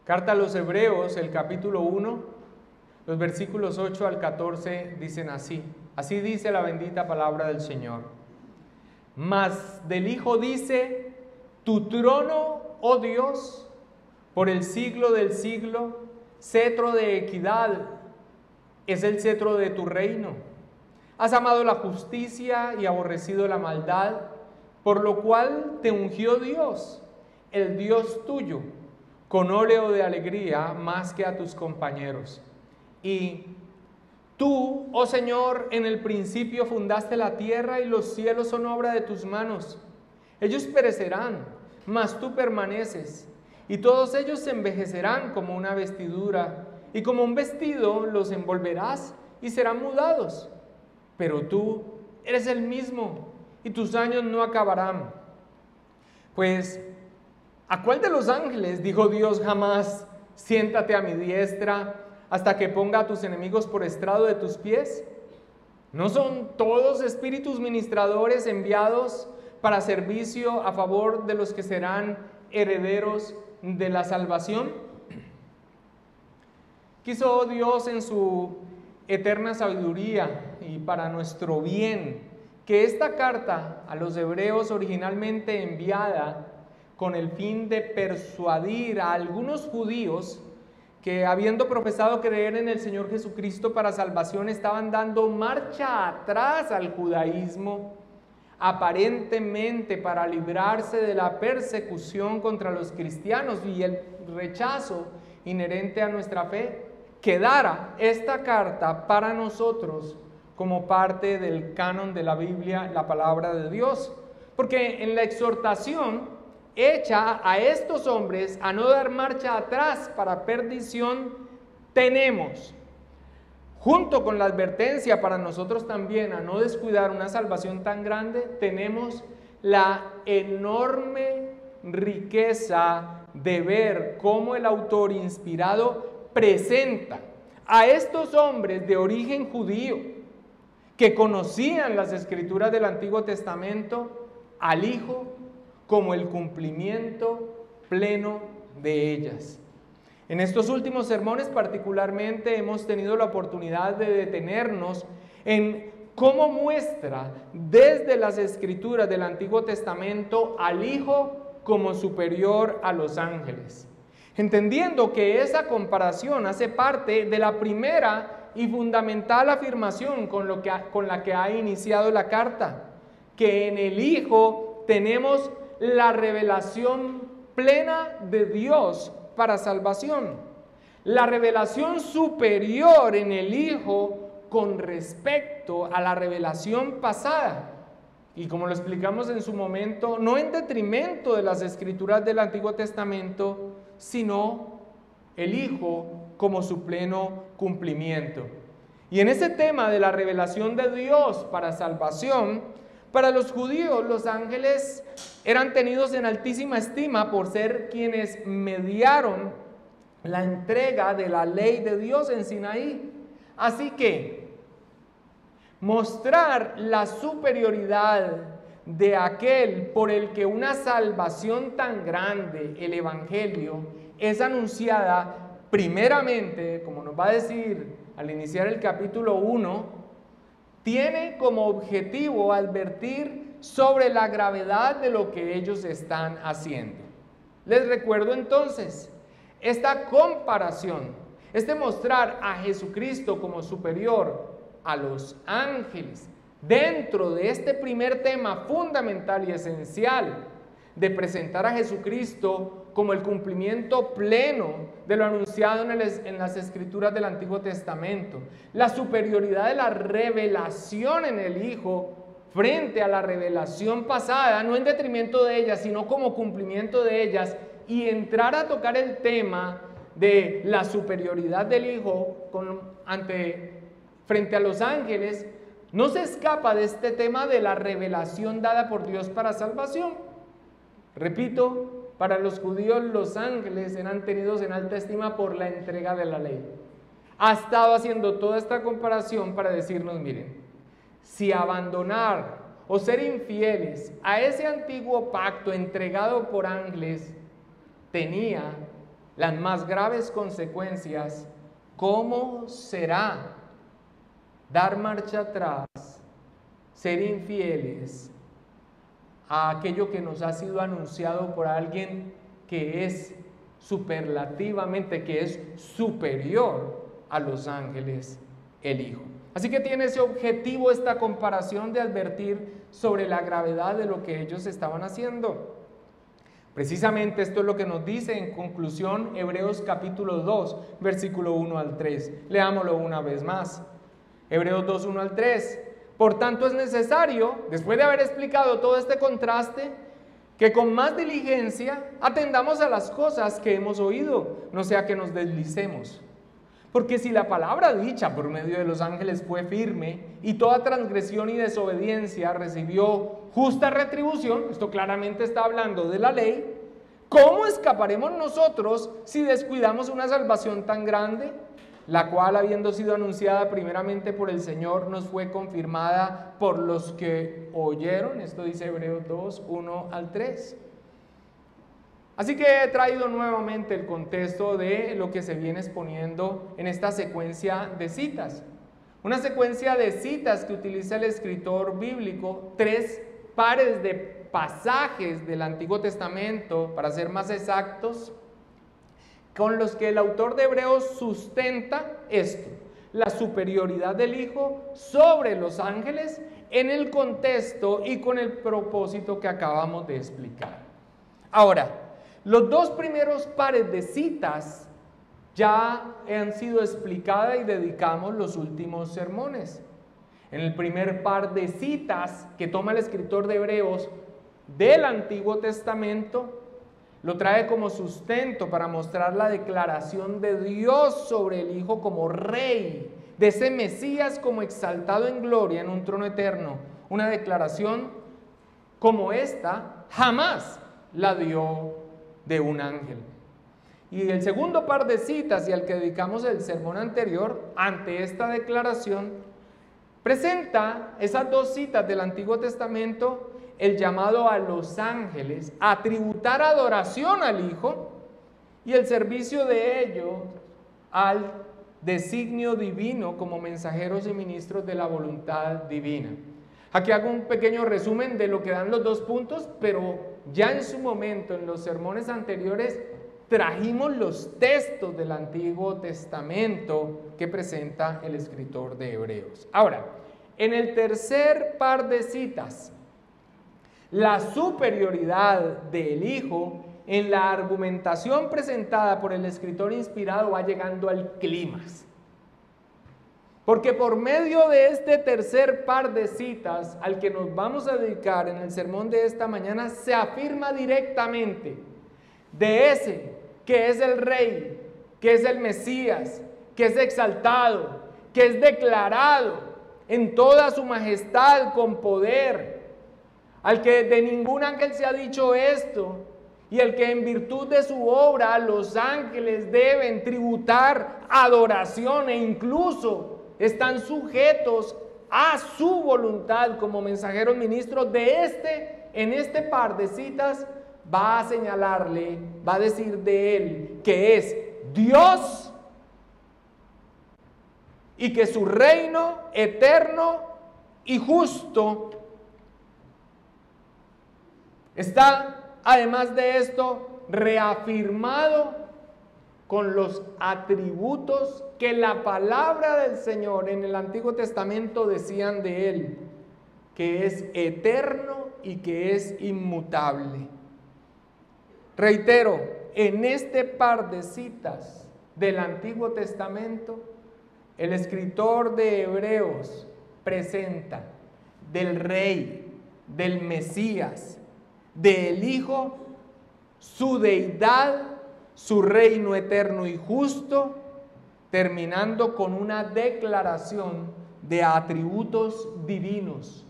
Carta a los Hebreos, el capítulo 1, los versículos 8 al 14 dicen así. Así dice la bendita palabra del Señor. Mas del Hijo dice: tu trono, oh Dios, por el siglo del siglo, cetro de equidad es el cetro de tu reino. Has amado la justicia y aborrecido la maldad, por lo cual te ungió Dios, el Dios tuyo, con óleo de alegría más que a tus compañeros. Y tú, oh Señor, en el principio fundaste la tierra y los cielos son obra de tus manos. Ellos perecerán, mas tú permaneces, y todos ellos se envejecerán como una vestidura, y como un vestido los envolverás y serán mudados. Pero tú eres el mismo, y tus años no acabarán. Pues, ¿a cuál de los ángeles dijo Dios jamás: siéntate a mi diestra hasta que ponga a tus enemigos por estrado de tus pies? ¿No son todos espíritus ministradores enviados para servicio a favor de los que serán herederos de la salvación? Quiso Dios en su eterna sabiduría y para nuestro bien que esta carta a los hebreos, originalmente enviada con el fin de persuadir a algunos judíos que, habiendo profesado creer en el Señor Jesucristo para salvación, estaban dando marcha atrás al judaísmo, aparentemente para librarse de la persecución contra los cristianos y el rechazo inherente a nuestra fe, quedara esta carta para nosotros como parte del canon de la Biblia, la palabra de Dios. Porque en la exhortación hecha a estos hombres a no dar marcha atrás para perdición, tenemos, junto con la advertencia para nosotros también a no descuidar una salvación tan grande, tenemos la enorme riqueza de ver cómo el autor inspirado presenta a estos hombres de origen judío que conocían las escrituras del Antiguo Testamento al Hijo como el cumplimiento pleno de ellas. En estos últimos sermones particularmente hemos tenido la oportunidad de detenernos en cómo muestra desde las escrituras del Antiguo Testamento al Hijo como superior a los ángeles, entendiendo que esa comparación hace parte de la primera y fundamental afirmación con la que ha iniciado la carta, que en el Hijo tenemos la revelación plena de Dios para salvación, la revelación superior en el Hijo con respecto a la revelación pasada, y como lo explicamos en su momento, no en detrimento de las escrituras del Antiguo Testamento, sino el Hijo como su pleno cumplimiento. Y en ese tema de la revelación de Dios para salvación, para los judíos los ángeles eran tenidos en altísima estima por ser quienes mediaron la entrega de la ley de Dios en Sinaí. Así que mostrar la superioridad de aquel por el que una salvación tan grande, el Evangelio, es anunciada primeramente, como nos va a decir al iniciar el capítulo 1, tiene como objetivo advertir sobre la gravedad de lo que ellos están haciendo. Les recuerdo entonces, esta comparación, este mostrar a Jesucristo como superior a los ángeles, dentro de este primer tema fundamental y esencial de presentar a Jesucristo como el cumplimiento pleno de lo anunciado en las escrituras del Antiguo Testamento, la superioridad de la revelación en el Hijo frente a la revelación pasada, no en detrimento de ellas, sino como cumplimiento de ellas, y entrar a tocar el tema de la superioridad del Hijo frente a los ángeles, no se escapa de este tema de la revelación dada por Dios para salvación. Repito, para los judíos los ángeles eran tenidos en alta estima por la entrega de la ley. Ha estado haciendo toda esta comparación para decirnos, miren, si abandonar o ser infieles a ese antiguo pacto entregado por ángeles tenía las más graves consecuencias, ¿cómo será dar marcha atrás, ser infieles a aquello que nos ha sido anunciado por alguien que es superlativamente, que es superior a los ángeles, el Hijo? Así que tiene ese objetivo esta comparación de advertir sobre la gravedad de lo que ellos estaban haciendo. Precisamente esto es lo que nos dice en conclusión Hebreos capítulo 2, versículo 1 al 3. Leámoslo una vez más. Hebreos 2, 1 al 3. Por tanto es necesario, después de haber explicado todo este contraste, que con más diligencia atendamos a las cosas que hemos oído, no sea que nos deslicemos. Porque si la palabra dicha por medio de los ángeles fue firme y toda transgresión y desobediencia recibió justa retribución, esto claramente está hablando de la ley, ¿cómo escaparemos nosotros si descuidamos una salvación tan grande? La cual, habiendo sido anunciada primeramente por el Señor, nos fue confirmada por los que oyeron. Esto dice Hebreos 2, 1 al 3. Así que he traído nuevamente el contexto de lo que se viene exponiendo en esta secuencia de citas. Una secuencia de citas que utiliza el escritor bíblico, 3 pares de pasajes del Antiguo Testamento, para ser más exactos, con los que el autor de Hebreos sustenta esto: la superioridad del Hijo sobre los ángeles en el contexto y con el propósito que acabamos de explicar. Ahora, los 2 primeros pares de citas ya han sido explicadas y dedicamos los últimos sermones. En el primer par de citas que toma el escritor de Hebreos del Antiguo Testamento, lo trae como sustento para mostrar la declaración de Dios sobre el Hijo como Rey, de ese Mesías como exaltado en gloria en un trono eterno. Una declaración como esta jamás la dio de un ángel. Y el segundo par de citas, y al que dedicamos el sermón anterior, ante esta declaración, presenta esas 2 citas del Antiguo Testamento, el llamado a los ángeles a tributar adoración al Hijo y el servicio de ellos al designio divino como mensajeros y ministros de la voluntad divina. Aquí hago un pequeño resumen de lo que dan los 2 puntos, pero ya en su momento, en los sermones anteriores, trajimos los textos del Antiguo Testamento que presenta el escritor de Hebreos. Ahora, en el tercer par de citas, la superioridad del Hijo en la argumentación presentada por el escritor inspirado va llegando al clímax. Porque por medio de este tercer par de citas al que nos vamos a dedicar en el sermón de esta mañana, se afirma directamente de ese que es el Rey, que es el Mesías, que es exaltado, que es declarado en toda su majestad con poder, al que de ningún ángel se ha dicho esto, y el que en virtud de su obra los ángeles deben tributar adoración e incluso están sujetos a su voluntad como mensajeros ministros de este, en este par de citas, va a señalarle, va a decir de él que es Dios y que su reino eterno y justo está, además de esto, reafirmado con los atributos que la palabra del Señor en el Antiguo Testamento decían de él, que es eterno y que es inmutable. Reitero, en este par de citas del Antiguo Testamento, el escritor de Hebreos presenta del Rey, del Mesías, del Hijo, su deidad, su reino eterno y justo, terminando con una declaración de atributos divinos,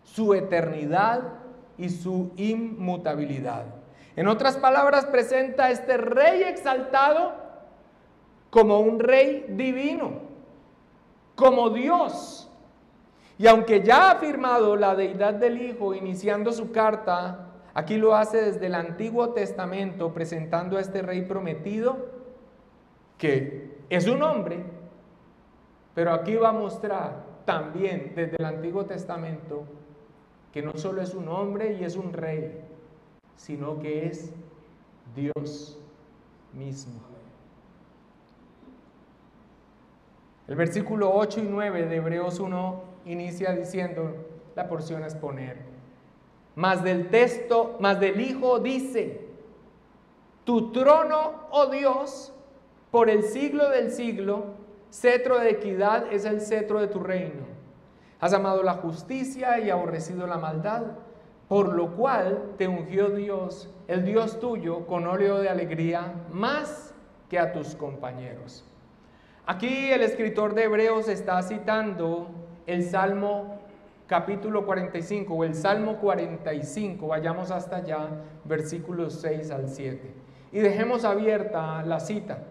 su eternidad y su inmutabilidad. En otras palabras, presenta a este Rey exaltado como un Rey divino, como Dios. Y aunque ya ha afirmado la deidad del Hijo, iniciando su carta Aquí lo hace desde el Antiguo Testamento, presentando a este rey prometido, que es un hombre, pero aquí va a mostrar también desde el Antiguo Testamento que no solo es un hombre y es un rey, sino que es Dios mismo. El versículo 8 y 9 de Hebreos 1 inicia diciendo, la porción a exponer, mas del Hijo dice, tu trono, oh Dios, por el siglo del siglo, cetro de equidad es el cetro de tu reino. Has amado la justicia y aborrecido la maldad, por lo cual te ungió Dios, el Dios tuyo, con óleo de alegría, más que a tus compañeros. Aquí el escritor de Hebreos está citando el Salmo capítulo 45 o el Salmo 45, vayamos hasta allá, versículos 6 al 7. Y dejemos abierta la cita.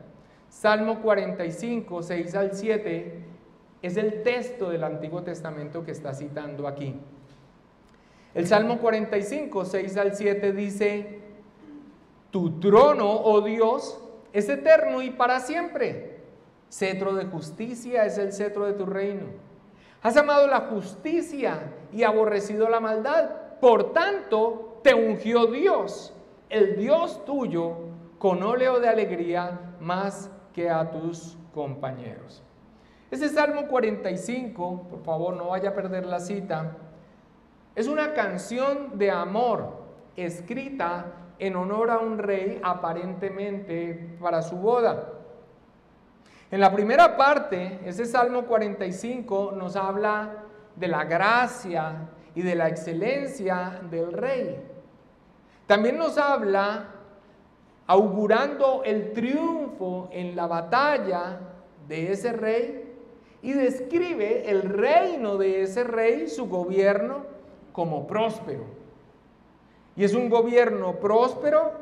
Salmo 45, 6 al 7 es el texto del Antiguo Testamento que está citando aquí. El Salmo 45, 6 al 7 dice, tu trono, oh Dios, es eterno y para siempre. Cetro de justicia es el cetro de tu reino. Has amado la justicia y aborrecido la maldad. Por tanto, te ungió Dios, el Dios tuyo, con óleo de alegría más que a tus compañeros. Ese Salmo 45, por favor no vaya a perder la cita, es una canción de amor escrita en honor a un rey aparentemente para su boda. En la primera parte, ese Salmo 45 nos habla de la gracia y de la excelencia del rey. También nos habla augurando el triunfo en la batalla de ese rey y describe el reino de ese rey, su gobierno, como próspero. Y es un gobierno próspero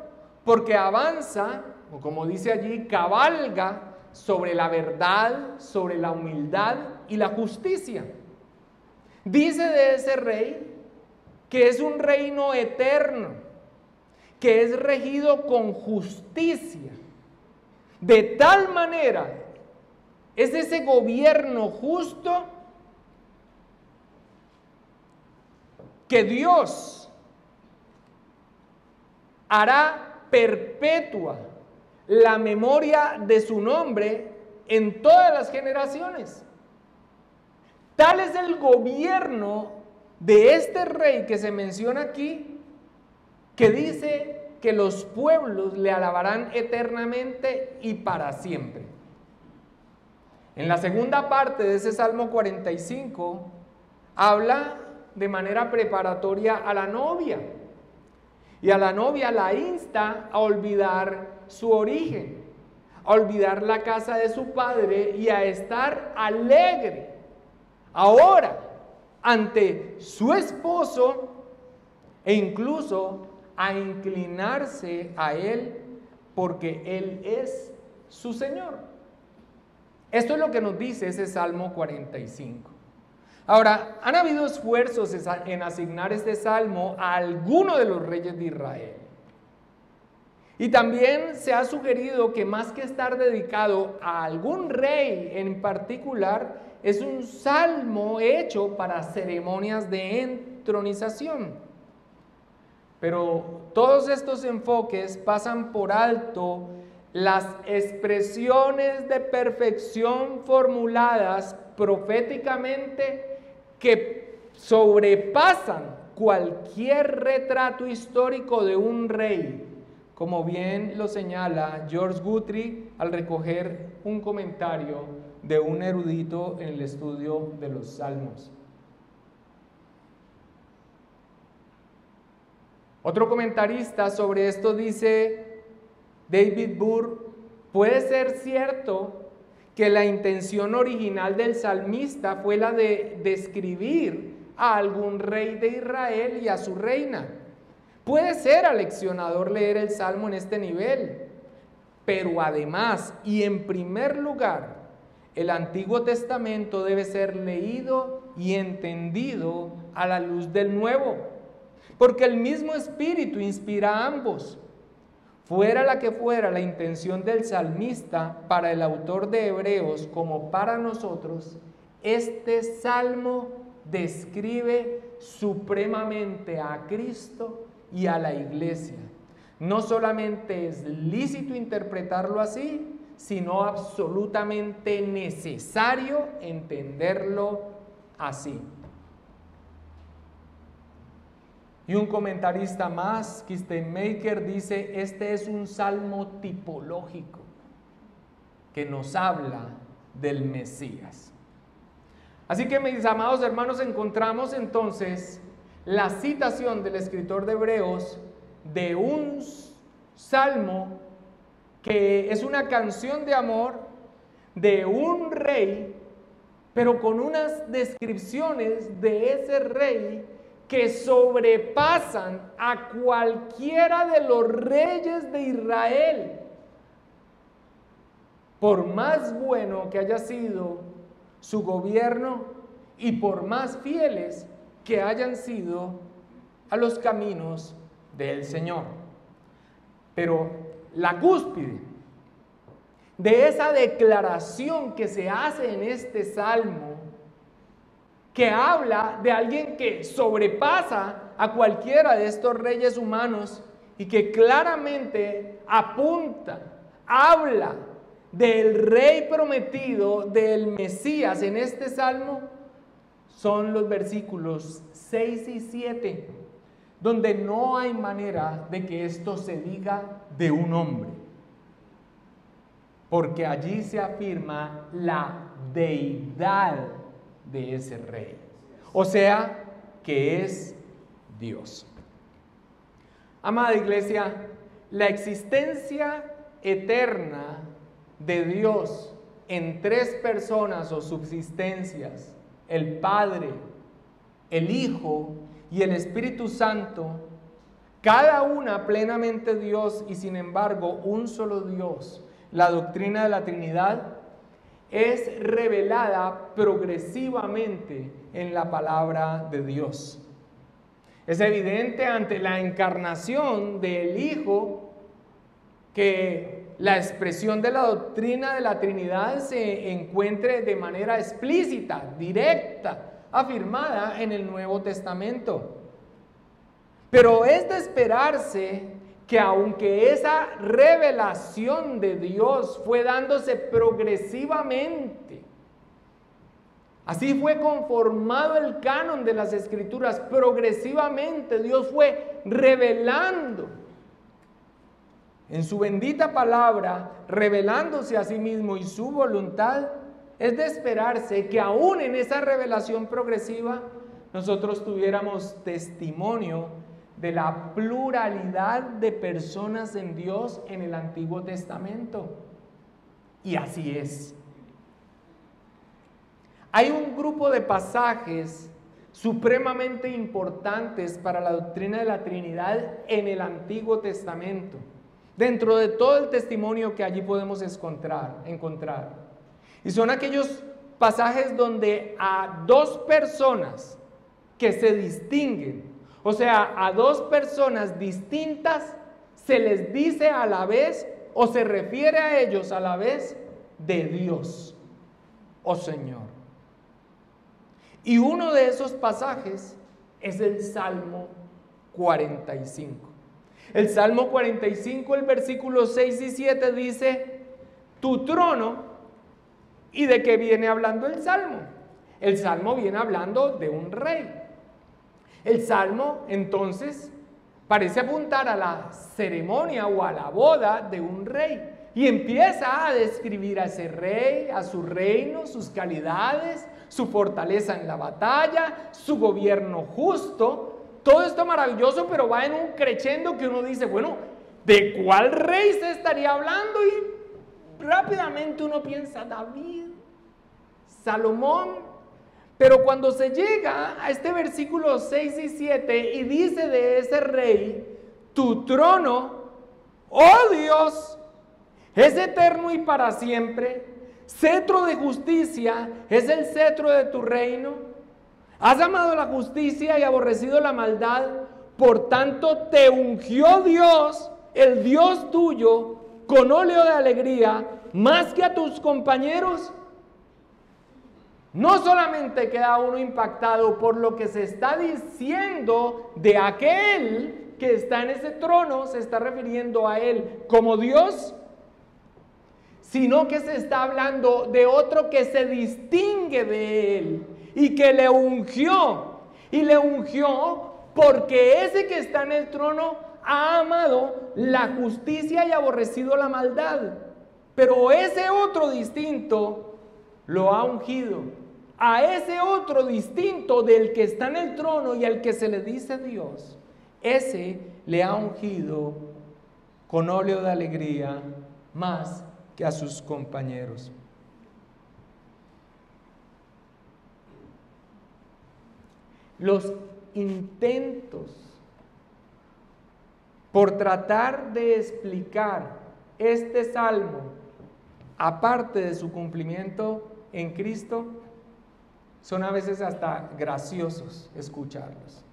porque avanza, o como dice allí, cabalga sobre la verdad, sobre la humildad y la justicia. Dice de ese rey que es un reino eterno, que es regido con justicia. De tal manera es ese gobierno justo que Dios hará perpetua la memoria de su nombre en todas las generaciones. Tal es el gobierno de este rey que se menciona aquí, que dice que los pueblos le alabarán eternamente y para siempre. En la segunda parte de ese Salmo 45 habla de manera preparatoria a la novia. Y a la novia la insta a olvidar su origen, a olvidar la casa de su padre y a estar alegre ahora ante su esposo e incluso a inclinarse a él porque él es su Señor. Esto es lo que nos dice ese Salmo 45. Ahora, han habido esfuerzos en asignar este salmo a alguno de los reyes de Israel. Y también se ha sugerido que más que estar dedicado a algún rey en particular, es un salmo hecho para ceremonias de entronización. Pero todos estos enfoques pasan por alto las expresiones de perfección formuladas proféticamente que sobrepasan cualquier retrato histórico de un rey, como bien lo señala George Guthrie al recoger un comentario de un erudito en el estudio de los Salmos. Otro comentarista sobre esto dice, David Burr, puede ser cierto que la intención original del salmista fue la de describir a algún rey de Israel y a su reina. Puede ser aleccionador leer el Salmo en este nivel, pero además y en primer lugar, el Antiguo Testamento debe ser leído y entendido a la luz del Nuevo. porque el mismo Espíritu inspira a ambos. Fuera la que fuera la intención del salmista, para el autor de Hebreos como para nosotros, este salmo describe supremamente a Cristo y a la iglesia. No solamente es lícito interpretarlo así, sino absolutamente necesario entenderlo así. Y un comentarista más, Kistemaker, dice: este es un salmo tipológico que nos habla del Mesías. Así que, mis amados hermanos, encontramos entonces la citación del escritor de Hebreos de un salmo que es una canción de amor de un rey, pero con unas descripciones de ese rey que sobrepasan a cualquiera de los reyes de Israel, por más bueno que haya sido su gobierno y por más fieles que hayan sido a los caminos del Señor. Pero la cúspide de esa declaración que se hace en este salmo, que habla de alguien que sobrepasa a cualquiera de estos reyes humanos y que claramente apunta, habla del rey prometido, del Mesías en este salmo, son los versículos 6 y 7, donde no hay manera de que esto se diga de un hombre, porque allí se afirma la deidad de ese rey, o sea, que es Dios. Amada iglesia, la existencia eterna de Dios en tres personas o subsistencias, el Padre, el Hijo y el Espíritu Santo, cada una plenamente Dios y sin embargo un solo Dios, la doctrina de la Trinidad, es revelada progresivamente en la palabra de Dios. Es evidente ante la encarnación del Hijo que la expresión de la doctrina de la Trinidad se encuentre de manera explícita, directa, afirmada en el Nuevo Testamento. Pero es de esperarse que aunque esa revelación de Dios fue dándose progresivamente, así fue conformado el canon de las Escrituras, progresivamente Dios fue revelando en su bendita palabra, revelándose a sí mismo y su voluntad. Es de esperarse que aún en esa revelación progresiva nosotros tuviéramos testimonio de la pluralidad de personas en Dios en el Antiguo Testamento. Y así es. Hay un grupo de pasajes supremamente importantes para la doctrina de la Trinidad en el Antiguo Testamento, dentro de todo el testimonio que allí podemos encontrar. Y son aquellos pasajes donde a dos personas que se distinguen, o sea, a dos personas distintas, se les dice a la vez o se refiere a ellos a la vez de Dios o Señor. Y uno de esos pasajes es el Salmo 45. El Salmo 45, el versículo 6 y 7 dice: tu trono. ¿Y de qué viene hablando el Salmo? El Salmo viene hablando de un rey. El Salmo, entonces, parece apuntar a la ceremonia o a la boda de un rey. Y empieza a describir a ese rey, a su reino, sus calidades, su fortaleza en la batalla, su gobierno justo. Todo esto maravilloso, pero va en un crescendo que uno dice, bueno, ¿de cuál rey se estaría hablando? Y rápidamente uno piensa, David, Salomón. Pero cuando se llega a este versículo 6 y 7 y dice de ese rey: tu trono, oh Dios, es eterno y para siempre, cetro de justicia es el cetro de tu reino. Has amado la justicia y aborrecido la maldad, Por tanto te ungió Dios, el Dios tuyo, con óleo de alegría, más que a tus compañeros. No solamente queda uno impactado por lo que se está diciendo de aquel que está en ese trono, se está refiriendo a él como Dios, sino que se está hablando de otro que se distingue de él y que le ungió. Y le ungió porque ese que está en el trono ha amado la justicia y aborrecido la maldad. Pero ese otro distinto lo ha ungido. A ese otro distinto del que está en el trono y al que se le dice Dios, ese le ha ungido con óleo de alegría más que a sus compañeros. Los intentos por tratar de explicar este salmo, aparte de su cumplimiento en Cristo, son a veces hasta graciosos escucharlos.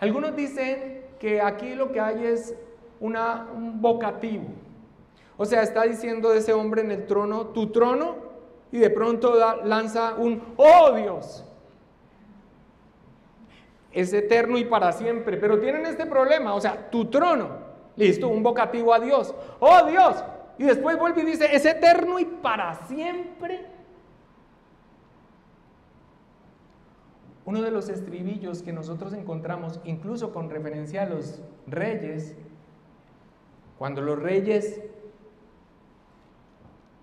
Algunos dicen que aquí lo que hay es un vocativo. O sea, está diciendo de ese hombre en el trono, tu trono, y de pronto lanza un, oh Dios. Es eterno y para siempre, pero tienen este problema, o sea, tu trono, listo, un vocativo a Dios, oh Dios, y después vuelve y dice, es eterno y para siempre. Uno de los estribillos que nosotros encontramos, incluso con referencia a los reyes, cuando los reyes,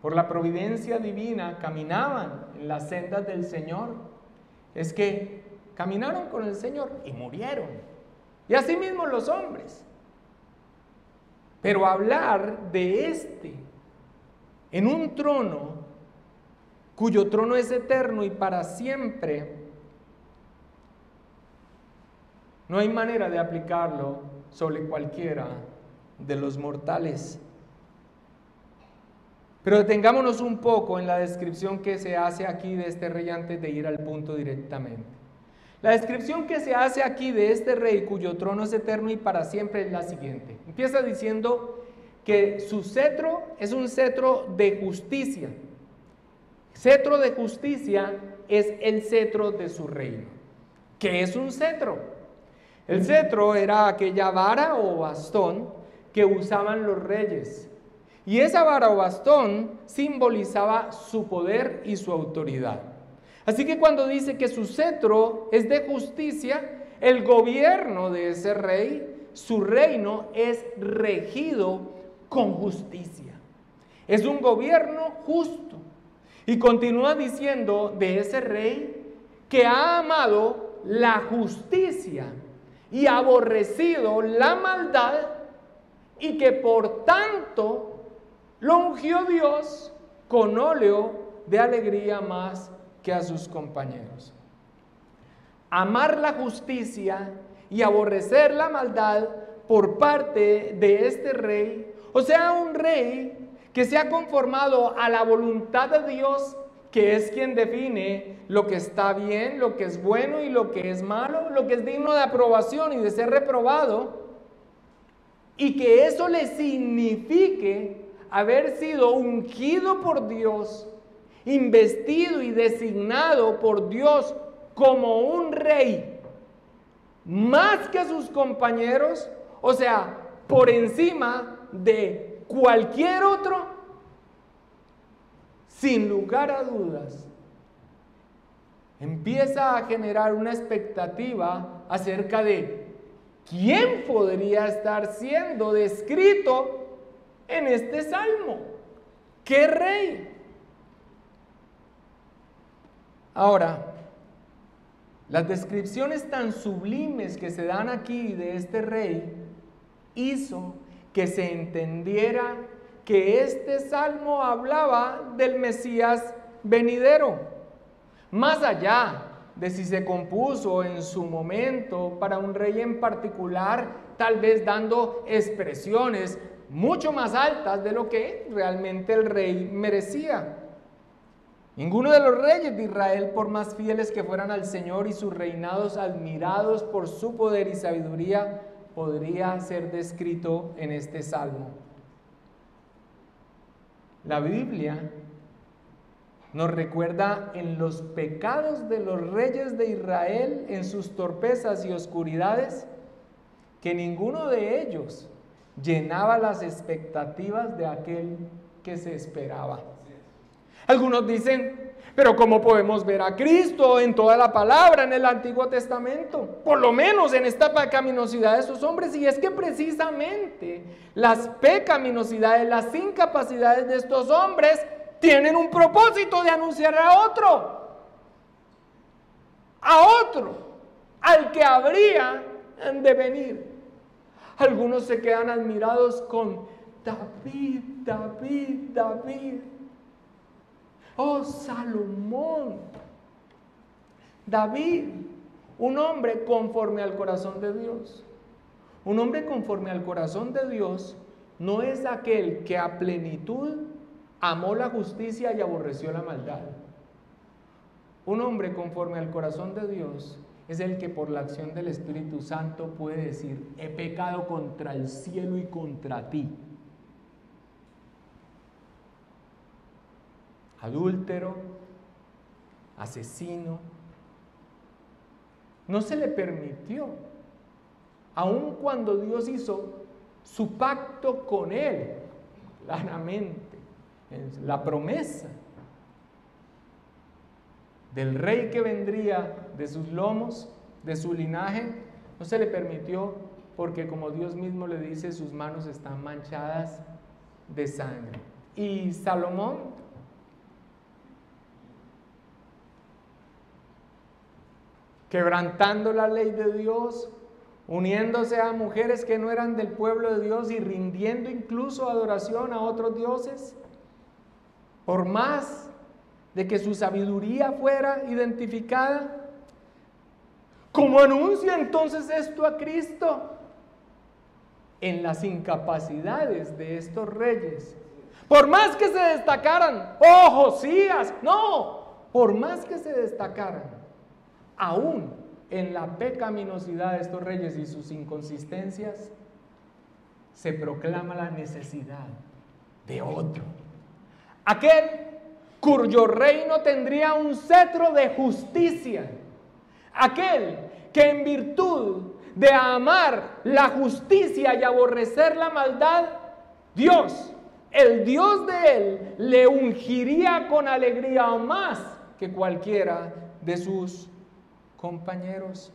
por la providencia divina, caminaban en las sendas del Señor, es que caminaron con el Señor y murieron. Y así mismo los hombres. Pero hablar de este en un trono, cuyo trono es eterno y para siempre, no hay manera de aplicarlo sobre cualquiera de los mortales. Pero detengámonos un poco en la descripción que se hace aquí de este rey antes de ir al punto directamente. La descripción que se hace aquí de este rey cuyo trono es eterno y para siempre es la siguiente. Empieza diciendo que su cetro es un cetro de justicia. Cetro de justicia es el cetro de su reino. ¿Qué es un cetro? El cetro era aquella vara o bastón que usaban los reyes. Y esa vara o bastón simbolizaba su poder y su autoridad. Así que cuando dice que su cetro es de justicia, el gobierno de ese rey, su reino es regido con justicia. Es un gobierno justo. Y continúa diciendo de ese rey que ha amado la justicia y aborrecido la maldad, y que por tanto lo ungió Dios con óleo de alegría más que a sus compañeros. Amar la justicia y aborrecer la maldad por parte de este rey, o sea, un rey que se ha conformado a la voluntad de Dios, que es quien define lo que está bien, lo que es bueno y lo que es malo, lo que es digno de aprobación y de ser reprobado, y que eso le signifique haber sido ungido por Dios, investido y designado por Dios como un rey, más que sus compañeros, o sea, por encima de cualquier otro. Sin lugar a dudas, empieza a generar una expectativa acerca de quién podría estar siendo descrito en este salmo. ¿Qué rey? Ahora, las descripciones tan sublimes que se dan aquí de este rey hizo que se entendiera que este salmo hablaba del Mesías venidero, más allá de si se compuso en su momento para un rey en particular, tal vez dando expresiones mucho más altas de lo que realmente el rey merecía. Ninguno de los reyes de Israel, por más fieles que fueran al Señor y sus reinados admirados por su poder y sabiduría, podría ser descrito en este salmo. La Biblia nos recuerda en los pecados de los reyes de Israel, en sus torpezas y oscuridades, que ninguno de ellos llenaba las expectativas de aquel que se esperaba. Algunos dicen, pero ¿cómo podemos ver a Cristo en toda la palabra, en el Antiguo Testamento? Por lo menos en esta pecaminosidad de esos hombres. Y es que precisamente las pecaminosidades, las incapacidades de estos hombres tienen un propósito de anunciar a otro, al que habría de venir. Algunos se quedan admirados con David. Oh, Salomón. David, un hombre conforme al corazón de Dios. Un hombre conforme al corazón de Dios no es aquel que a plenitud amó la justicia y aborreció la maldad. Un hombre conforme al corazón de Dios es el que por la acción del Espíritu Santo puede decir: he pecado contra el cielo y contra ti. Adúltero, asesino, no se le permitió, aun cuando Dios hizo su pacto con él, claramente, la promesa del rey que vendría de sus lomos, de su linaje, no se le permitió porque, como Dios mismo le dice, sus manos están manchadas de sangre. Y Salomón, quebrantando la ley de Dios, uniéndose a mujeres que no eran del pueblo de Dios y rindiendo incluso adoración a otros dioses, por más de que su sabiduría fuera identificada, ¿cómo anuncia entonces esto a Cristo? En las incapacidades de estos reyes. Por más que se destacaran, Josías, no, por más que se destacaran, aún en la pecaminosidad de estos reyes y sus inconsistencias, se proclama la necesidad de otro. Aquel cuyo reino tendría un cetro de justicia. Aquel que en virtud de amar la justicia y aborrecer la maldad, Dios, el Dios de él, le ungiría con alegría más que cualquiera de sus compañeros.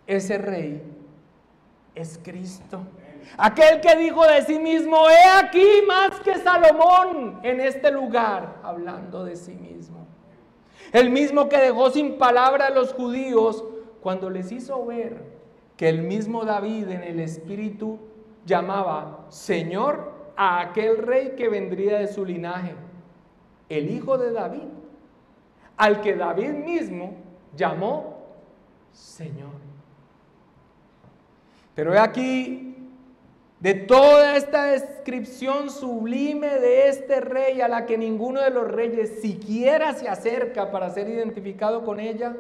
Ese rey es Cristo. Aquel que dijo de sí mismo: he aquí más que Salomón en este lugar, hablando de sí mismo. El mismo que dejó sin palabra a los judíos cuando les hizo ver que el mismo David en el espíritu llamaba Señor a aquel rey que vendría de su linaje, el hijo de David, al que David mismo llamó Señor. Pero he aquí, de toda esta descripción sublime de este rey, a la que ninguno de los reyes siquiera se acerca para ser identificado con ella,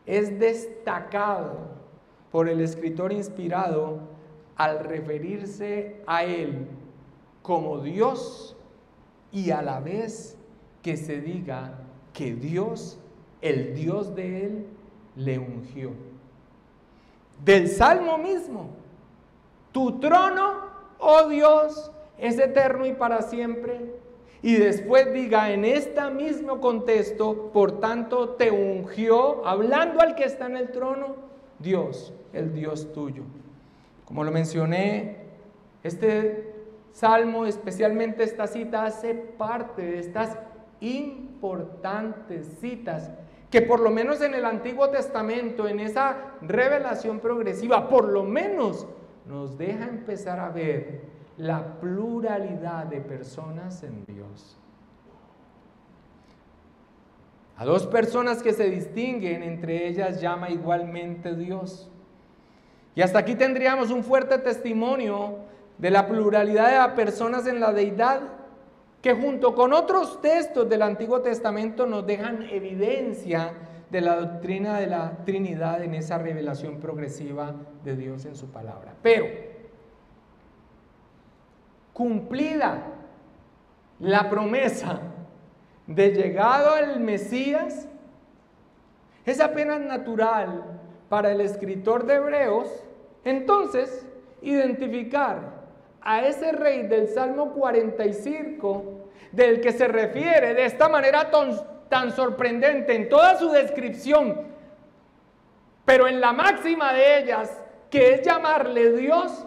es destacado por el escritor inspirado al referirse a él como Dios, y a la vez que se diga que Dios, el Dios de él, le ungió. Del Salmo mismo: tu trono, oh Dios, es eterno y para siempre. Y después diga en este mismo contexto: por tanto te ungió, hablando al que está en el trono, Dios, el Dios tuyo. Como lo mencioné, este salmo, especialmente esta cita, hace parte de estas importantes citas que por lo menos en el Antiguo Testamento, en esa revelación progresiva, por lo menos nos deja empezar a ver la pluralidad de personas en Dios. A dos personas que se distinguen, entre ellas llama igualmente Dios. Y hasta aquí tendríamos un fuerte testimonio de la pluralidad de personas en la deidad, que junto con otros textos del Antiguo Testamento nos dejan evidencia de la doctrina de la Trinidad en esa revelación progresiva de Dios en su palabra. Pero, cumplida la promesa de llegado al Mesías, es apenas natural para el escritor de Hebreos, entonces, identificar a ese rey del Salmo 45, del que se refiere de esta manera tan sorprendente en toda su descripción, pero en la máxima de ellas, que es llamarle Dios,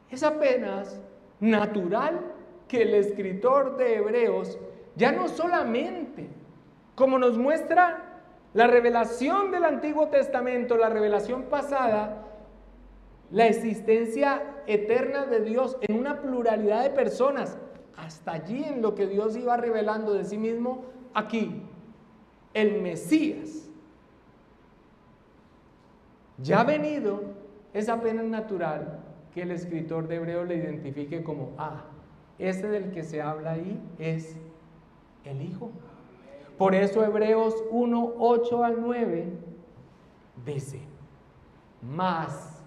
es apenas natural que el escritor de Hebreos ya no solamente, como nos muestra la revelación del Antiguo Testamento, la revelación pasada, la existencia eterna de Dios en una pluralidad de personas, hasta allí en lo que Dios iba revelando de sí mismo, aquí, el Mesías, ya venido, es apenas natural que el escritor de Hebreos le identifique como, ese del que se habla ahí es el Hijo. Por eso Hebreos 1, 8 al 9 dice, más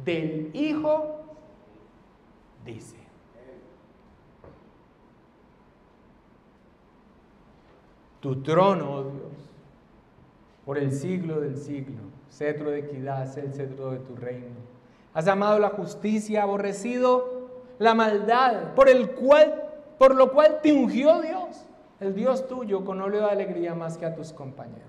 del Hijo, dice. Tu trono, oh Dios, por el siglo del siglo, cetro de equidad es el cetro de tu reino. Has amado la justicia, aborrecido la maldad, por lo cual te ungió Dios, el Dios tuyo, con óleo de alegría más que a tus compañeros.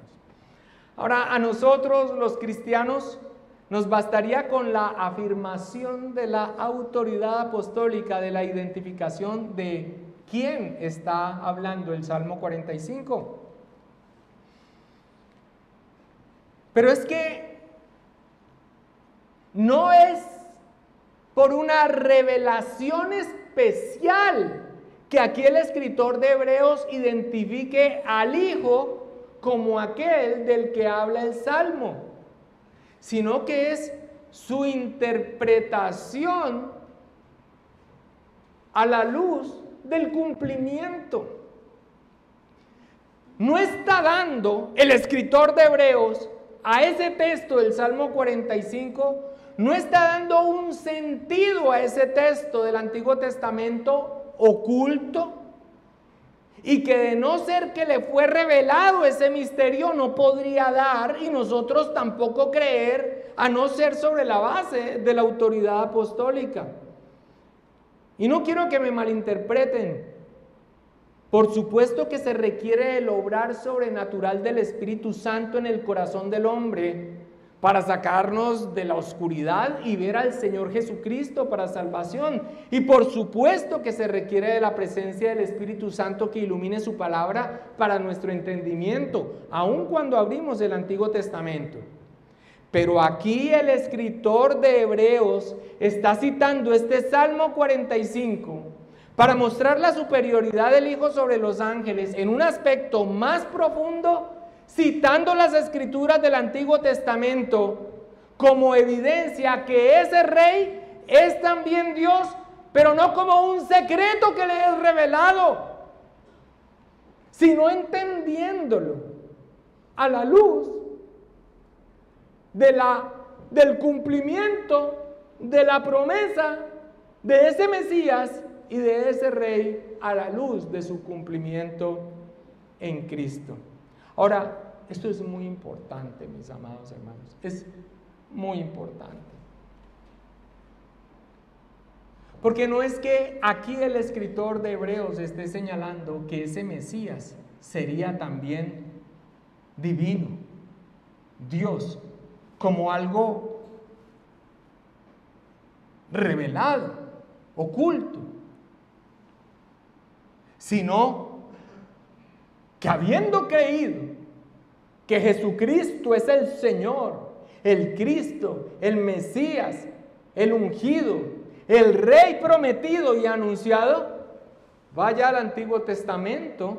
Ahora, a nosotros los cristianos nos bastaría con la afirmación de la autoridad apostólica, de la identificación de quién está hablando el Salmo 45. Pero es que no es por una revelación especial que aquí el escritor de Hebreos identifique al Hijo como aquel del que habla el Salmo, sino que es su interpretación a la luz del cumplimiento. No está dando el escritor de Hebreos a ese texto del Salmo 45, no está dando un sentido a ese texto del Antiguo Testamento oculto, y que de no ser que le fue revelado ese misterio no podría dar, y nosotros tampoco creer, a no ser sobre la base de la autoridad apostólica. Y no quiero que me malinterpreten. Por supuesto que se requiere el obrar sobrenatural del Espíritu Santo en el corazón del hombre para sacarnos de la oscuridad y ver al Señor Jesucristo para salvación. Y por supuesto que se requiere de la presencia del Espíritu Santo que ilumine su palabra para nuestro entendimiento, aun cuando abrimos el Antiguo Testamento. Pero aquí el escritor de Hebreos está citando este Salmo 45 para mostrar la superioridad del Hijo sobre los ángeles en un aspecto más profundo, citando las escrituras del Antiguo Testamento como evidencia que ese rey es también Dios, pero no como un secreto que le es revelado, sino entendiéndolo a la luz del cumplimiento de la promesa de ese Mesías y de ese rey, a la luz de su cumplimiento en Cristo. Ahora, esto es muy importante, mis amados hermanos, es muy importante. Porque no es que aquí el escritor de Hebreos esté señalando que ese Mesías sería también divino, Dios, como algo revelado, oculto, sino que habiendo creído que Jesucristo es el Señor, el Cristo, el Mesías, el ungido, el Rey prometido y anunciado, vaya al Antiguo Testamento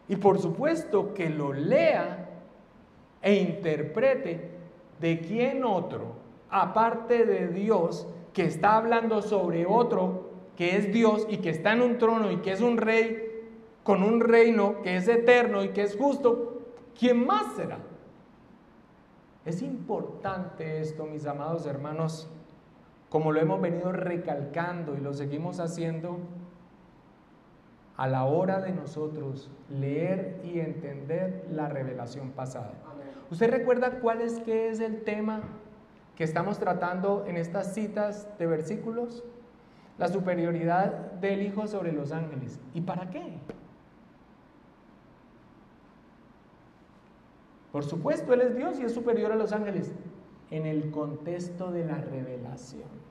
y por supuesto que lo lea e interprete de quién otro, aparte de Dios, que está hablando sobre otro que es Dios y que está en un trono y que es un rey con un reino que es eterno y que es justo, ¿quién más será? Es importante esto, mis amados hermanos, como lo hemos venido recalcando y lo seguimos haciendo, a la hora de nosotros leer y entender la revelación pasada. ¿Usted recuerda qué es el tema que estamos tratando en estas citas de versículos? La superioridad del Hijo sobre los ángeles. ¿Y para qué? Por supuesto, Él es Dios y es superior a los ángeles en el contexto de la revelación.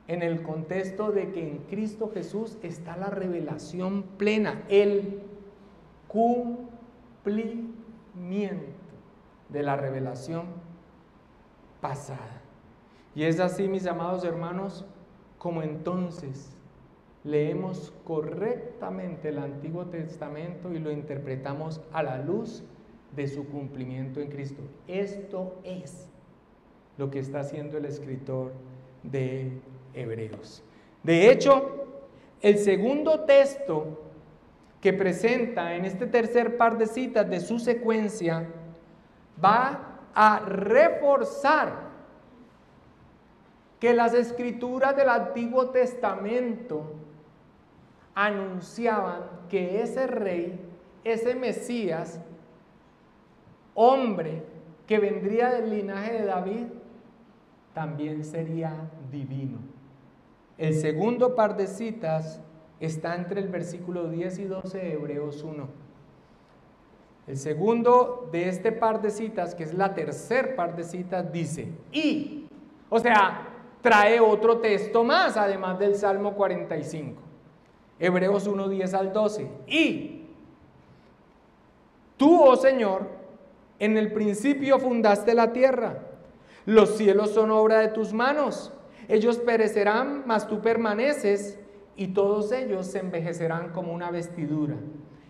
En el contexto de que en Cristo Jesús está la revelación plena, el cumplimiento de la revelación pasada. Y es así, mis amados hermanos, como entonces leemos correctamente el Antiguo Testamento y lo interpretamos a la luz de su cumplimiento en Cristo. Esto es lo que está haciendo el escritor de Hebreos. De hecho, el segundo texto que presenta en este tercer par de citas de su secuencia va a reforzar que las escrituras del Antiguo Testamento anunciaban que ese rey, ese Mesías, hombre que vendría del linaje de David, también sería divino. El segundo par de citas está entre el versículo 10 y 12 de Hebreos 1. El segundo de este par de citas, que es la tercer par de citas, dice, o sea, trae otro texto más, además del Salmo 45. Hebreos 1, 10 al 12. Y tú, oh Señor, en el principio fundaste la tierra. Los cielos son obra de tus manos. Ellos perecerán, mas tú permaneces, y todos ellos se envejecerán como una vestidura.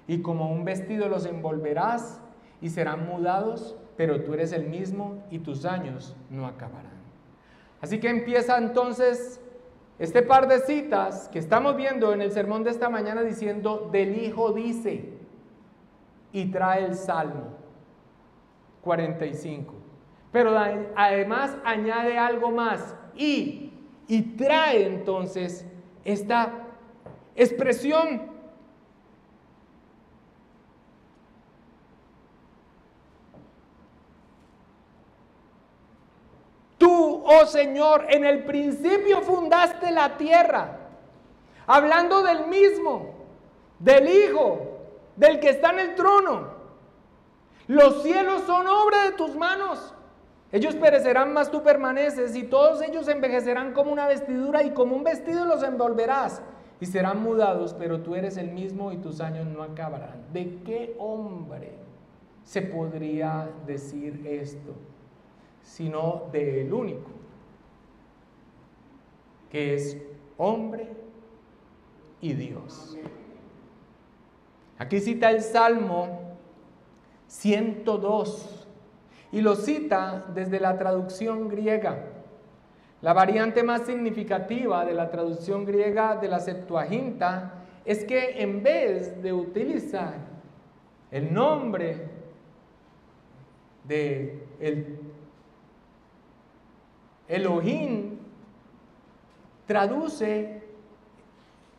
Y como un vestido los envolverás, y serán mudados, pero tú eres el mismo, y tus años no acabarán. Así que empieza entonces este par de citas que estamos viendo en el sermón de esta mañana diciendo, del Hijo dice, y trae el Salmo 45. Pero además añade algo más, y trae entonces esta expresión. Tú, oh Señor, en el principio fundaste la tierra, hablando del mismo, del Hijo, del que está en el trono. Los cielos son obra de tus manos. Ellos perecerán, mas tú permaneces, y todos ellos envejecerán como una vestidura, y como un vestido los envolverás, y serán mudados, pero tú eres el mismo y tus años no acabarán. ¿De qué hombre se podría decir esto? Sino del único, que es hombre y Dios. Aquí cita el Salmo 102 y lo cita desde la traducción griega. La variante más significativa de la traducción griega de la Septuaginta es que en vez de utilizar el nombre de el Elohim, traduce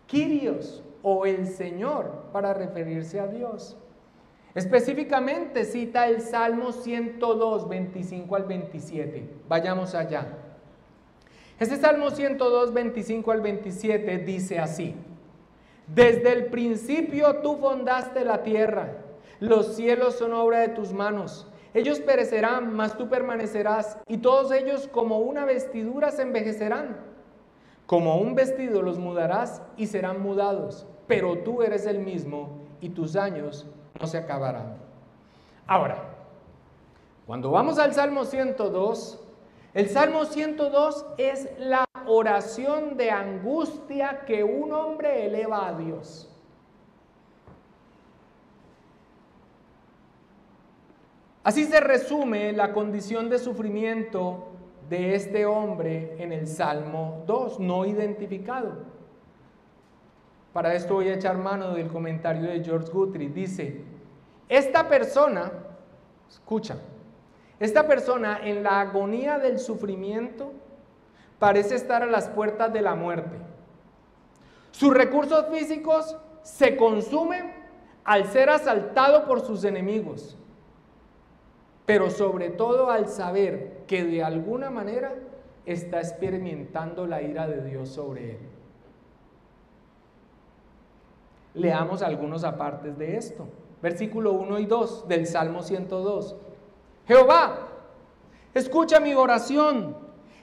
Kyrios o el Señor para referirse a Dios. Específicamente cita el Salmo 102, 25 al 27. Vayamos allá. Este Salmo 102, 25 al 27 dice así: desde el principio tú fundaste la tierra, los cielos son obra de tus manos. Ellos perecerán, mas tú permanecerás, y todos ellos como una vestidura se envejecerán. Como un vestido los mudarás y serán mudados, pero tú eres el mismo y tus años no se acabarán. Ahora, cuando vamos al Salmo 102, el Salmo 102 es la oración de angustia que un hombre eleva a Dios. Así se resume la condición de sufrimiento de este hombre en el Salmo 2, no identificado. Para esto voy a echar mano del comentario de George Guthrie. Dice, esta persona, escucha, esta persona en la agonía del sufrimiento parece estar a las puertas de la muerte. Sus recursos físicos se consumen al ser asaltado por sus enemigos, pero sobre todo al saber que de alguna manera está experimentando la ira de Dios sobre él. Leamos algunos apartes de esto. Versículo 1 y 2 del Salmo 102. Jehová, escucha mi oración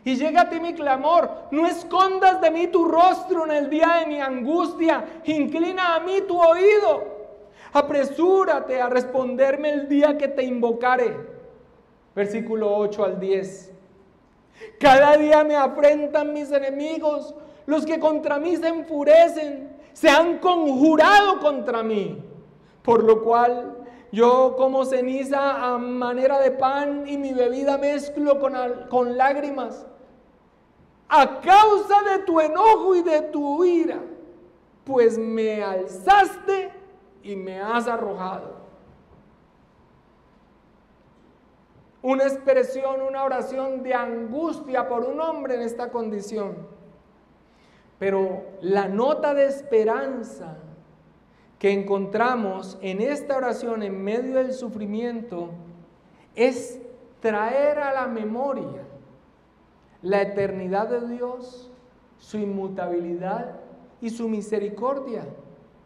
y llega a ti mi clamor. No escondas de mí tu rostro en el día de mi angustia. Inclina a mí tu oído. Apresúrate a responderme el día que te invocare. Versículo 8 al 10. Cada día me afrentan mis enemigos, los que contra mí se enfurecen, se han conjurado contra mí, por lo cual yo como ceniza a manera de pan y mi bebida mezclo con lágrimas, a causa de tu enojo y de tu ira, pues me alzaste y me has arrojado. Una expresión, una oración de angustia por un hombre en esta condición. Pero la nota de esperanza que encontramos en esta oración en medio del sufrimiento es traer a la memoria la eternidad de Dios, su inmutabilidad y su misericordia.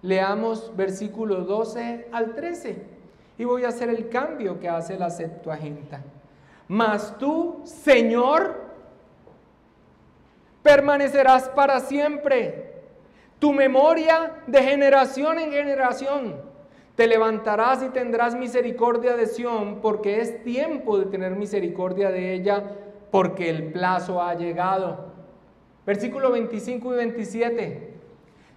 Leamos versículos 12 al 13. Y voy a hacer el cambio que hace la Septuaginta. Mas tú, Señor, permanecerás para siempre. Tu memoria de generación en generación. Te levantarás y tendrás misericordia de Sión, porque es tiempo de tener misericordia de ella, porque el plazo ha llegado. Versículo 25 y 27.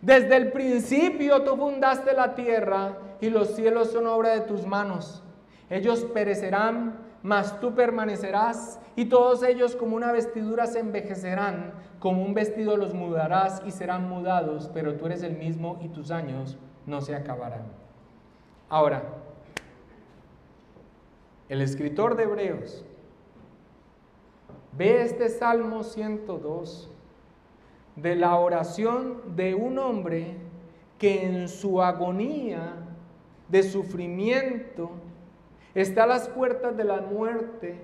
Desde el principio tú fundaste la tierra y los cielos son obra de tus manos. Ellos perecerán, mas tú permanecerás, y todos ellos como una vestidura se envejecerán, como un vestido los mudarás y serán mudados, pero tú eres el mismo y tus años no se acabarán. Ahora, el escritor de Hebreos ve este Salmo 102 de la oración de un hombre que en su agonía de sufrimiento está a las puertas de la muerte.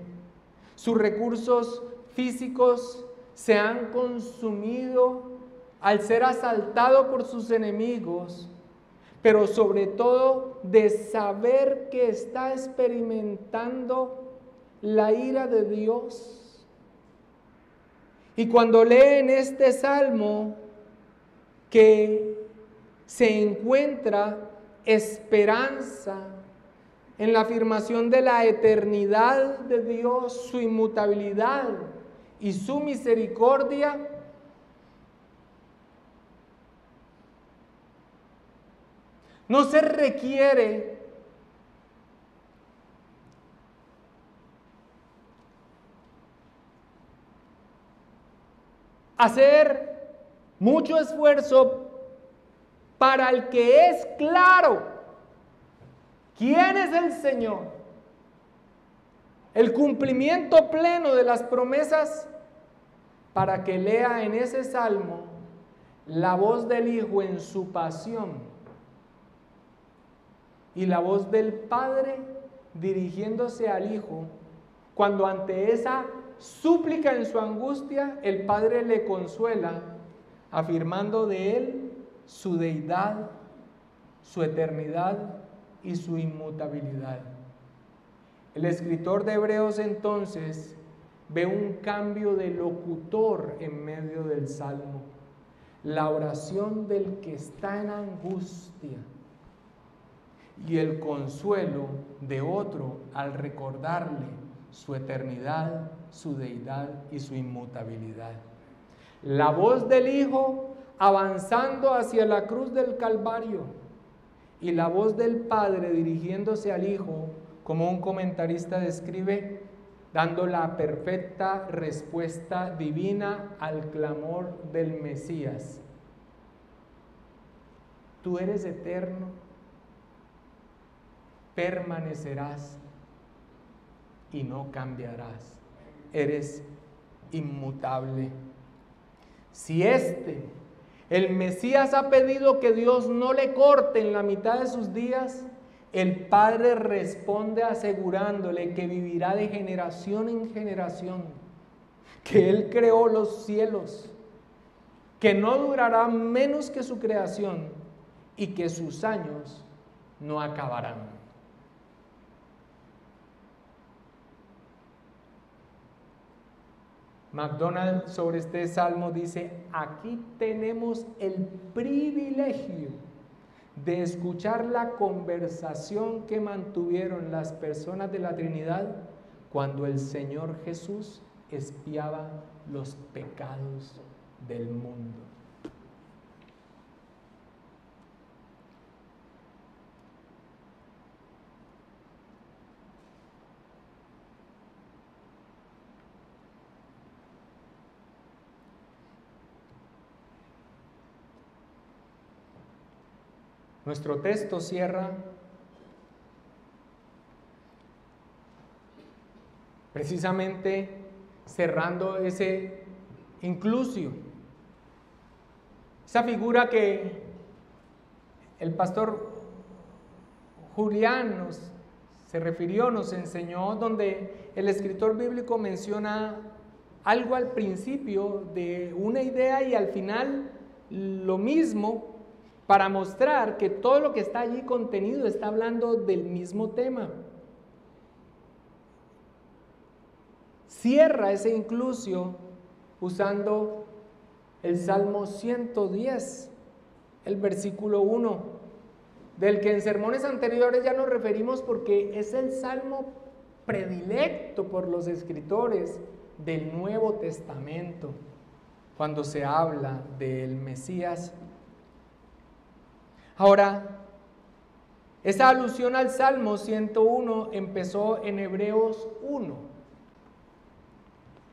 Sus recursos físicos se han consumido al ser asaltado por sus enemigos, pero sobre todo de saber que está experimentando la ira de Dios. Y cuando lee en este salmo que se encuentra esperanza en la afirmación de la eternidad de Dios, su inmutabilidad y su misericordia, no se requiere hacer mucho esfuerzo para el que es claro quién es el Señor, el cumplimiento pleno de las promesas, para que lea en ese salmo la voz del Hijo en su pasión y la voz del Padre dirigiéndose al Hijo, cuando ante esa súplica en su angustia, el Padre le consuela, afirmando de él su deidad, su eternidad y su inmutabilidad. El escritor de Hebreos entonces ve un cambio de locutor en medio del salmo. La oración del que está en angustia y el consuelo de otro al recordarle su eternidad, su deidad y su inmutabilidad. La voz del Hijo avanzando hacia la cruz del Calvario y la voz del Padre dirigiéndose al Hijo, como un comentarista describe, dando la perfecta respuesta divina al clamor del Mesías. Tú eres eterno, permanecerás y no cambiarás. Eres inmutable. Si el Mesías ha pedido que Dios no le corte en la mitad de sus días, el Padre responde asegurándole que vivirá de generación en generación, que Él creó los cielos, que no durará menos que su creación y que sus años no acabarán. MacDonald sobre este salmo dice: aquí tenemos el privilegio de escuchar la conversación que mantuvieron las personas de la Trinidad cuando el Señor Jesús expiaba los pecados del mundo. Nuestro texto cierra precisamente cerrando ese inclusio, esa figura que el pastor Julián se refirió, nos enseñó, donde el escritor bíblico menciona algo al principio de una idea y al final lo mismo, para mostrar que todo lo que está allí contenido está hablando del mismo tema. Cierra ese inclusio usando el Salmo 110, el versículo 1, del que en sermones anteriores ya nos referimos porque es el salmo predilecto por los escritores del Nuevo Testamento, cuando se habla del Mesías. Ahora, esa alusión al Salmo 101 empezó en Hebreos 1,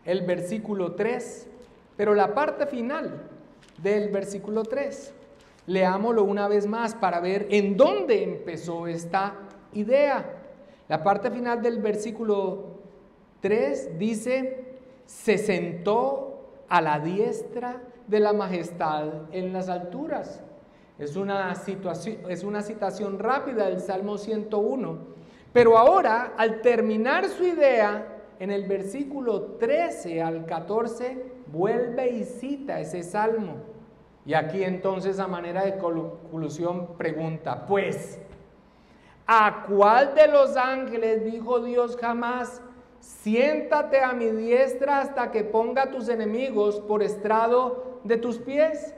el versículo 3, pero la parte final del versículo 3, leámoslo una vez más para ver en dónde empezó esta idea. La parte final del versículo 3 dice: se sentó a la diestra de la majestad en las alturas. Es una citación rápida del Salmo 101, pero ahora, al terminar su idea, en el versículo 13 al 14, vuelve y cita ese salmo. Y aquí entonces, a manera de conclusión, pregunta: pues, ¿a cuál de los ángeles dijo Dios jamás: siéntate a mi diestra hasta que ponga a tus enemigos por estrado de tus pies?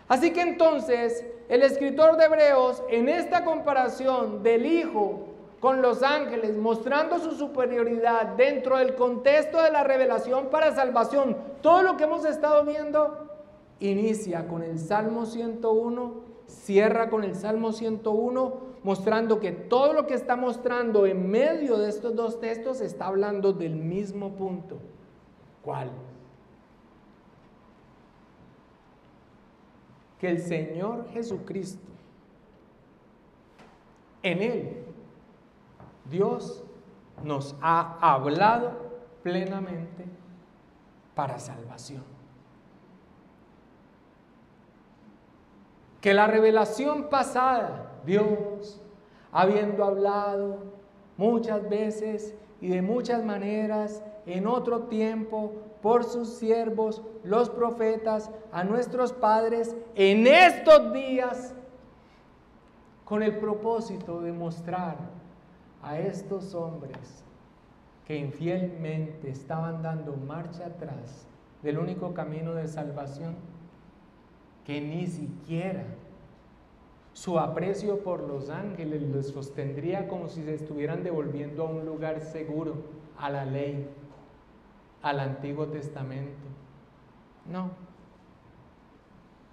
Así que entonces, el escritor de Hebreos, en esta comparación del Hijo con los ángeles, mostrando su superioridad dentro del contexto de la revelación para salvación, todo lo que hemos estado viendo, inicia con el Salmo 101, cierra con el Salmo 101, mostrando que todo lo que está mostrando en medio de estos dos textos está hablando del mismo punto. ¿Cuál? Que el Señor Jesucristo, en Él, Dios nos ha hablado plenamente para salvación. Que la revelación pasada, Dios, habiendo hablado muchas veces y de muchas maneras, en otro tiempo, por sus siervos, los profetas, a nuestros padres, en estos días, con el propósito de mostrar a estos hombres que infielmente estaban dando marcha atrás del único camino de salvación, que ni siquiera su aprecio por los ángeles los sostendría, como si se estuvieran devolviendo a un lugar seguro, a la ley, al Antiguo Testamento. No.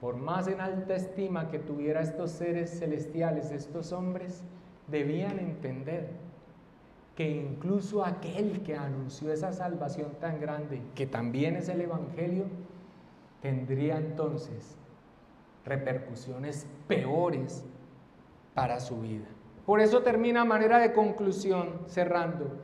Por más en alta estima que tuviera estos seres celestiales, estos hombres, debían entender que incluso aquel que anunció esa salvación tan grande, que también es el Evangelio, tendría entonces repercusiones peores para su vida. Por eso termina a manera de conclusión, cerrando.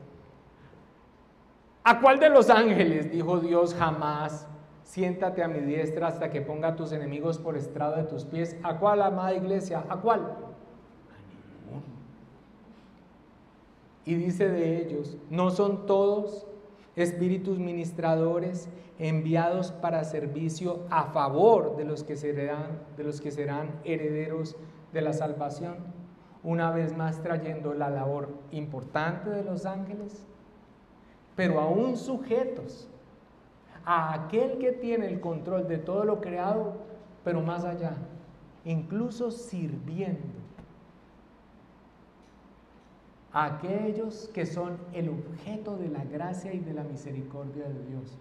¿A cuál de los ángeles dijo Dios jamás: siéntate a mi diestra hasta que ponga a tus enemigos por estrado de tus pies? ¿A cuál, amada iglesia? ¿A cuál? A ninguno. Y dice de ellos: ¿no son todos espíritus ministradores enviados para servicio a favor de los que serán herederos de la salvación? Una vez más trayendo la labor importante de los ángeles, pero aún sujetos a aquel que tiene el control de todo lo creado, pero más allá, incluso sirviendo a aquellos que son el objeto de la gracia y de la misericordia de Dios,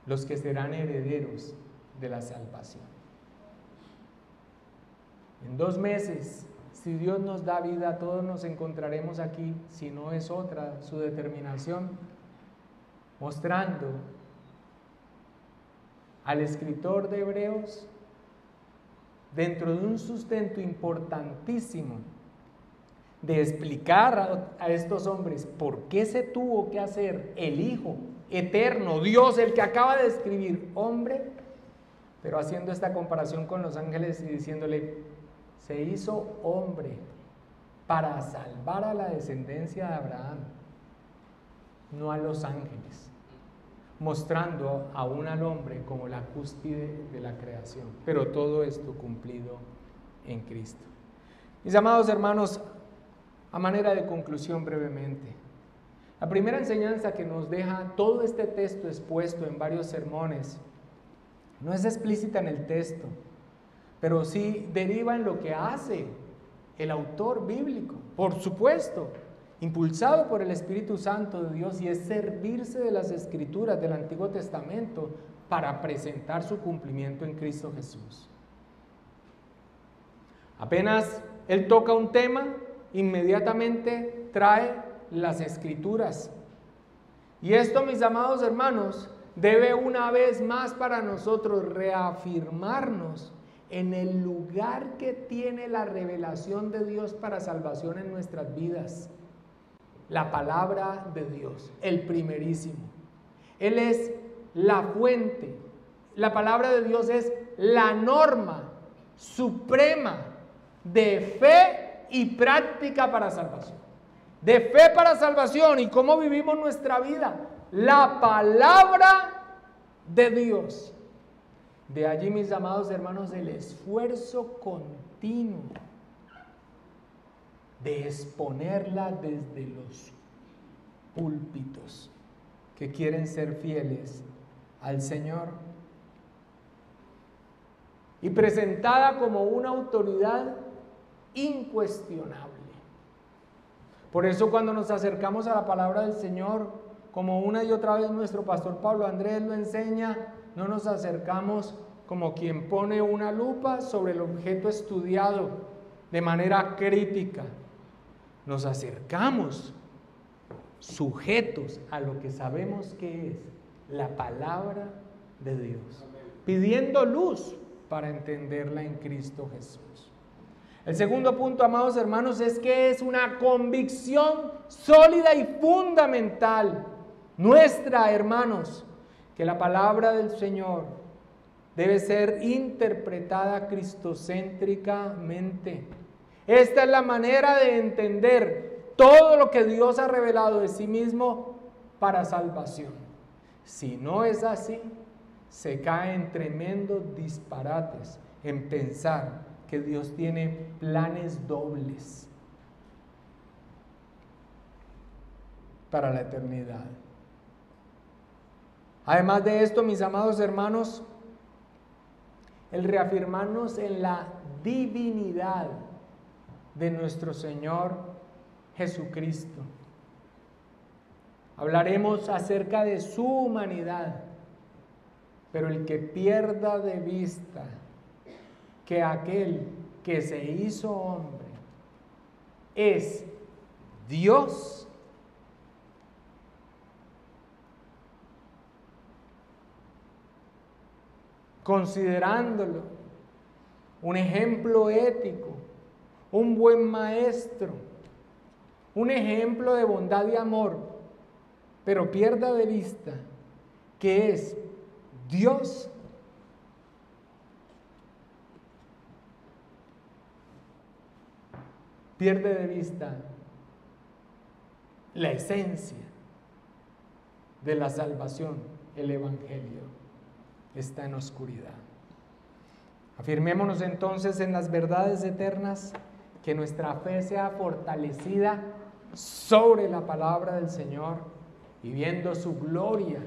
los que serán herederos de la salvación. En 2 meses, si Dios nos da vida, todos nos encontraremos aquí, si no es otra su determinación, mostrando al escritor de Hebreos, dentro de un sustento importantísimo, de explicar a estos hombres por qué se tuvo que hacer el Hijo eterno, Dios, el que acaba de escribir, hombre, pero haciendo esta comparación con los ángeles y diciéndole: se hizo hombre para salvar a la descendencia de Abraham, no a los ángeles, mostrando aún al hombre como la cúspide de la creación, pero todo esto cumplido en Cristo. Mis amados hermanos, a manera de conclusión brevemente, la primera enseñanza que nos deja todo este texto expuesto en varios sermones no es explícita en el texto, pero sí deriva en lo que hace el autor bíblico, por supuesto, impulsado por el Espíritu Santo de Dios, y es servirse de las Escrituras del Antiguo Testamento para presentar su cumplimiento en Cristo Jesús. Apenas él toca un tema, inmediatamente trae las Escrituras. Y esto, mis amados hermanos, debe una vez más para nosotros reafirmarnos en el lugar que tiene la revelación de Dios para salvación en nuestras vidas. La palabra de Dios, el primerísimo. Él es la fuente. La palabra de Dios es la norma suprema de fe y práctica para salvación. De fe para salvación. ¿Y cómo vivimos nuestra vida? La palabra de Dios. De allí, mis amados hermanos, el esfuerzo continuo de exponerla desde los púlpitos que quieren ser fieles al Señor y presentada como una autoridad incuestionable. Por eso, cuando nos acercamos a la palabra del Señor, como una y otra vez nuestro pastor Pablo Andrés lo enseña, no nos acercamos como quien pone una lupa sobre el objeto estudiado de manera crítica. Nos acercamos sujetos a lo que sabemos que es la palabra de Dios, pidiendo luz para entenderla en Cristo Jesús. El segundo punto, amados hermanos, es que es una convicción sólida y fundamental nuestra, hermanos, que la palabra del Señor debe ser interpretada cristocéntricamente. Esta es la manera de entender todo lo que Dios ha revelado de sí mismo para salvación. Si no es así, se cae en tremendos disparates en pensar que Dios tiene planes dobles para la eternidad. Además de esto, mis amados hermanos, el reafirmarnos en la divinidad de nuestro Señor Jesucristo. Hablaremos acerca de su humanidad, pero el que pierda de vista que aquel que se hizo hombre es Dios. Considerándolo un ejemplo ético, un buen maestro, un ejemplo de bondad y amor, pero pierda de vista que es Dios. Pierde de vista la esencia de la salvación, el Evangelio está en oscuridad. Afirmémonos entonces en las verdades eternas, que nuestra fe sea fortalecida sobre la palabra del Señor y viendo su gloria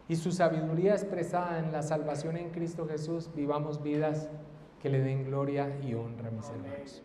y su sabiduría expresada en la salvación en Cristo Jesús, vivamos vidas que le den gloria y honra, mis hermanos.